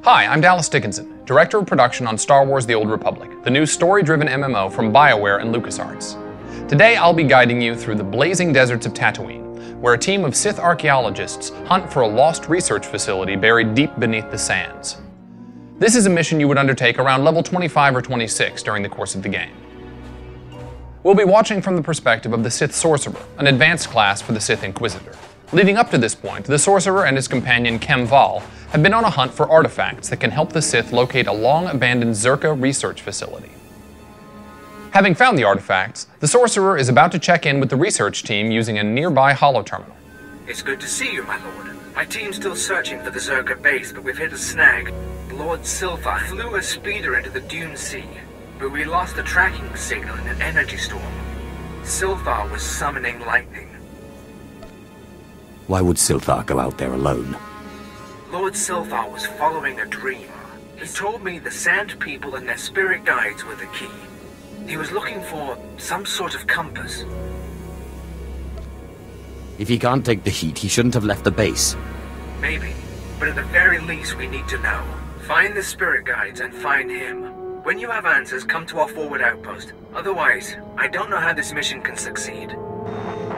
Hi, I'm Dallas Dickinson, Director of Production on Star Wars The Old Republic, the new story-driven MMO from BioWare and LucasArts. Today I'll be guiding you through the blazing deserts of Tatooine, where a team of Sith archaeologists hunt for a lost research facility buried deep beneath the sands. This is a mission you would undertake around level 25 or 26 during the course of the game. We'll be watching from the perspective of the Sith Sorcerer, an advanced class for the Sith Inquisitor. Leading up to this point, the Sorcerer and his companion Kem Val have been on a hunt for artifacts that can help the Sith locate a long-abandoned Zerka research facility. Having found the artifacts, the Sorcerer is about to check in with the research team using a nearby holo-terminal. It's good to see you, my lord. My team's still searching for the Zerka base, but we've hit a snag. Lord Silthar flew a speeder into the Dune Sea, but we lost the tracking signal in an energy storm. Silthar was summoning lightning. Why would Silthar go out there alone? Lord Silthar was following a dream. He told me the Sand People and their spirit guides were the key. He was looking for some sort of compass. If he can't take the heat, he shouldn't have left the base. Maybe, but at the very least we need to know. Find the spirit guides and find him. When you have answers, come to our forward outpost. Otherwise, I don't know how this mission can succeed.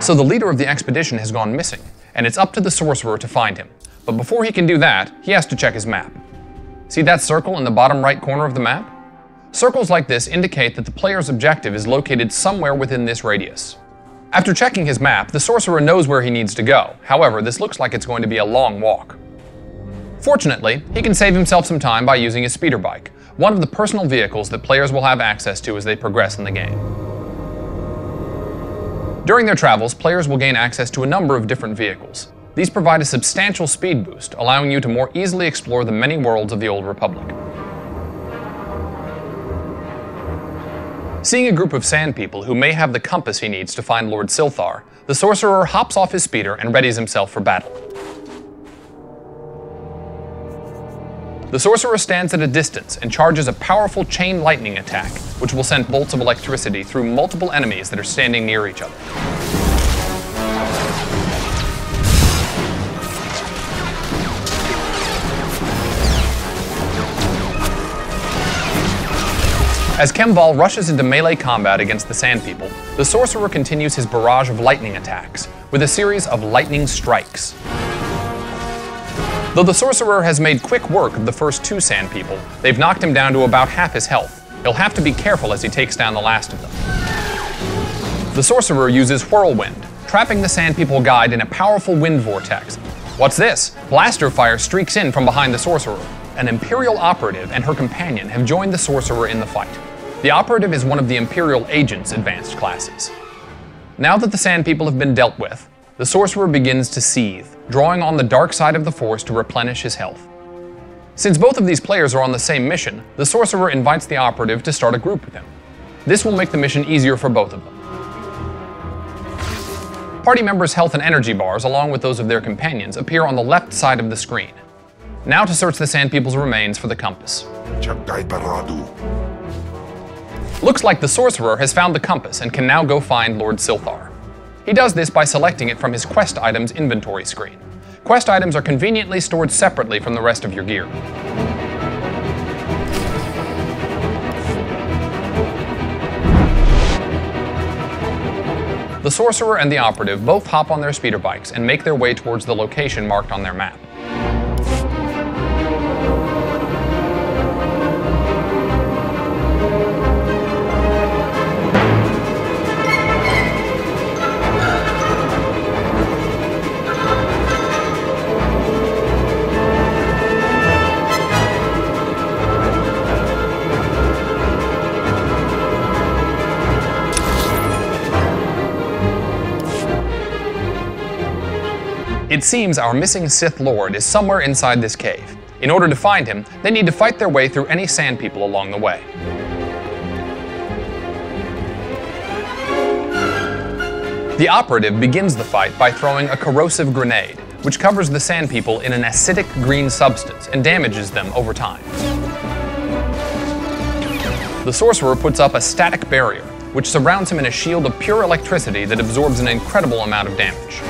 So the leader of the expedition has gone missing, and it's up to the Sorcerer to find him. But before he can do that, he has to check his map. See that circle in the bottom right corner of the map? Circles like this indicate that the player's objective is located somewhere within this radius. After checking his map, the Sorcerer knows where he needs to go. However, this looks like it's going to be a long walk. Fortunately, he can save himself some time by using his speeder bike, one of the personal vehicles that players will have access to as they progress in the game. During their travels, players will gain access to a number of different vehicles. These provide a substantial speed boost, allowing you to more easily explore the many worlds of the Old Republic. Seeing a group of sand people who may have the compass he needs to find Lord Silthar, the Sorcerer hops off his speeder and readies himself for battle. The Sorcerer stands at a distance and charges a powerful chain lightning attack, which will send bolts of electricity through multiple enemies that are standing near each other. As Kem Val rushes into melee combat against the Sand People, the Sorcerer continues his barrage of lightning attacks, with a series of lightning strikes. Though the Sorcerer has made quick work of the first two Sand People, they've knocked him down to about half his health. He'll have to be careful as he takes down the last of them. The Sorcerer uses Whirlwind, trapping the Sand People guide in a powerful wind vortex. What's this? Blaster fire streaks in from behind the Sorcerer. An Imperial operative and her companion have joined the Sorcerer in the fight. The operative is one of the Imperial Agent's advanced classes. Now that the Sand People have been dealt with, the Sorcerer begins to seethe, drawing on the dark side of the Force to replenish his health. Since both of these players are on the same mission, the Sorcerer invites the operative to start a group with him. This will make the mission easier for both of them. Party members' health and energy bars, along with those of their companions, appear on the left side of the screen. Now to search the Sand People's remains for the compass. Looks like the Sorcerer has found the compass and can now go find Lord Silthar. He does this by selecting it from his quest items inventory screen. Quest items are conveniently stored separately from the rest of your gear. The Sorcerer and the operative both hop on their speeder bikes and make their way towards the location marked on their map. It seems our missing Sith Lord is somewhere inside this cave. In order to find him, they need to fight their way through any Sand People along the way. The operative begins the fight by throwing a corrosive grenade, which covers the Sand People in an acidic green substance and damages them over time. The Sorcerer puts up a static barrier, which surrounds him in a shield of pure electricity that absorbs an incredible amount of damage.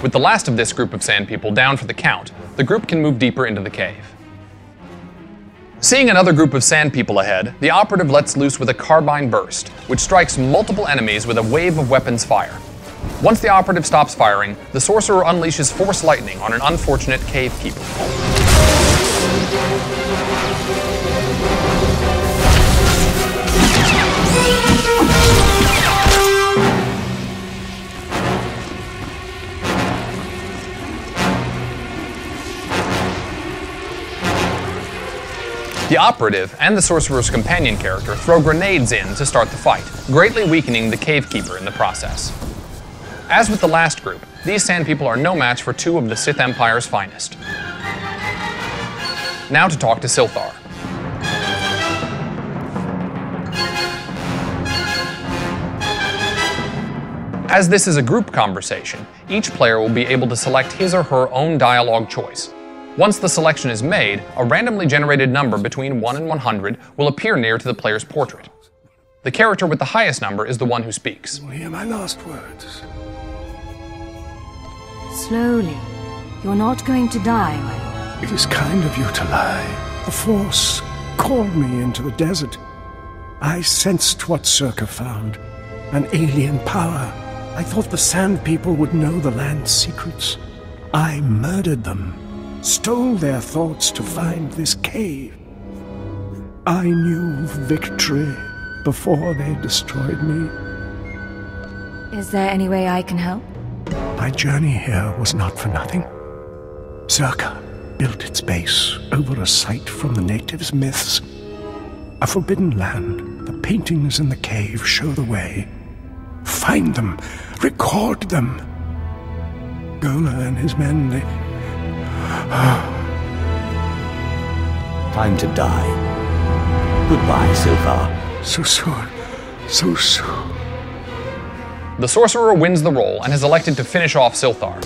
With the last of this group of Sand People down for the count, the group can move deeper into the cave. Seeing another group of sand people ahead, the operative lets loose with a carbine burst, which strikes multiple enemies with a wave of weapons fire. Once the operative stops firing, the sorcerer unleashes force lightning on an unfortunate cave keeper. The operative and the sorcerer's companion character throw grenades in to start the fight, greatly weakening the cave keeper in the process. As with the last group, these sand people are no match for two of the Sith Empire's finest. Now to talk to Silthar. As this is a group conversation, each player will be able to select his or her own dialogue choice. Once the selection is made, a randomly generated number between 1 and 100 will appear near to the player's portrait. The character with the highest number is the one who speaks. You will hear my last words. Slowly. You're not going to die, my lord. It is kind of you to lie. The Force called me into the desert. I sensed what Circa found. An alien power. I thought the Sand People would know the land's secrets. I murdered them. Stole their thoughts to find this cave. I knew victory before they destroyed me. Is there any way I can help? My journey here was not for nothing. Circa built its base over a site from the natives' myths. A forbidden land. The paintings in the cave show the way. Find them. Record them. Gola and his men, they... Time to die. Goodbye, Silthar. So soon. So soon. The sorcerer wins the role and is elected to finish off Silthar.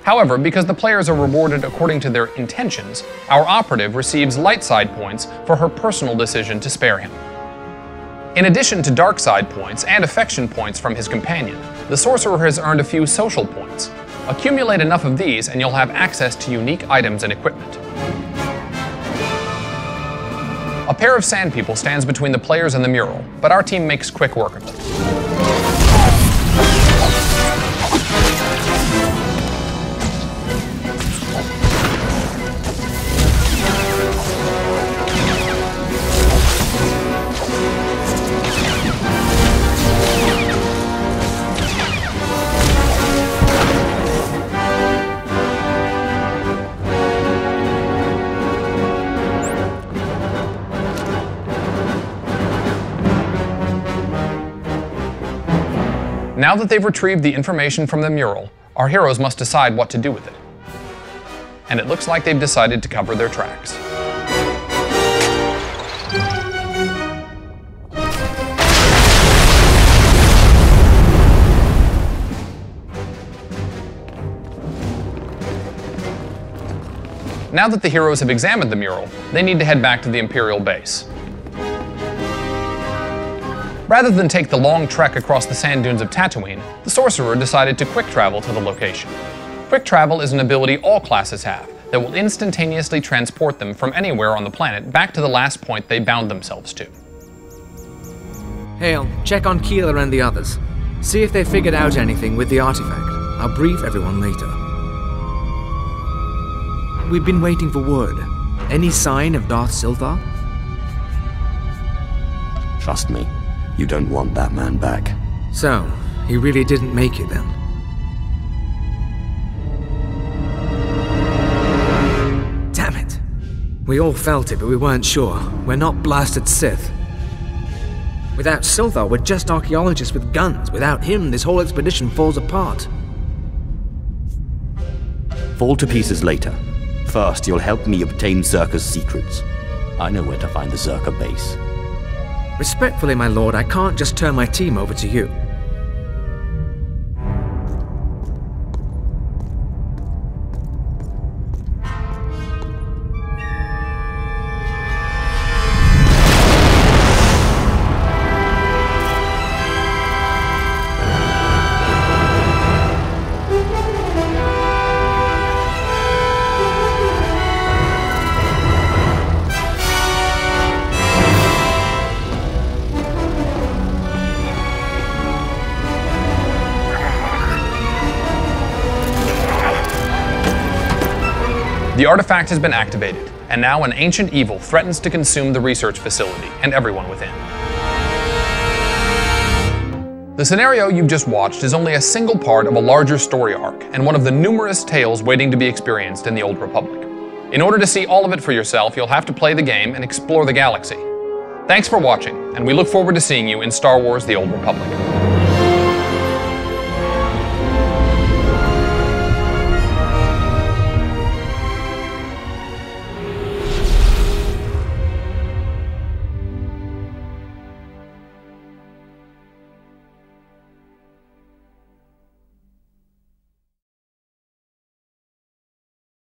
However, because the players are rewarded according to their intentions, our operative receives light side points for her personal decision to spare him. In addition to dark side points and affection points from his companion, the sorcerer has earned a few social points. Accumulate enough of these and you'll have access to unique items and equipment. A pair of sand people stands between the players and the mural, but our team makes quick work of it. Now that they've retrieved the information from the mural, our heroes must decide what to do with it. And it looks like they've decided to cover their tracks. Now that the heroes have examined the mural, they need to head back to the Imperial base. Rather than take the long trek across the sand dunes of Tatooine, the sorcerer decided to quick travel to the location. Quick travel is an ability all classes have that will instantaneously transport them from anywhere on the planet back to the last point they bound themselves to. Hale, check on Keeler and the others. See if they figured out anything with the artifact. I'll brief everyone later. We've been waiting for word. Any sign of Darth Silthar? Trust me, you don't want that man back. So, he really didn't make it then? Damn it! We all felt it, but we weren't sure. We're not blasted Sith. Without Silthar, we're just archaeologists with guns. Without him, this whole expedition falls apart. Fall to pieces later. First, you'll help me obtain Zerka's secrets. I know where to find the Zerka base. Respectfully, my lord, I can't just turn my team over to you. The artifact has been activated, and now an ancient evil threatens to consume the research facility and everyone within. The scenario you've just watched is only a single part of a larger story arc, and one of the numerous tales waiting to be experienced in the Old Republic. In order to see all of it for yourself, you'll have to play the game and explore the galaxy. Thanks for watching, and we look forward to seeing you in Star Wars: The Old Republic.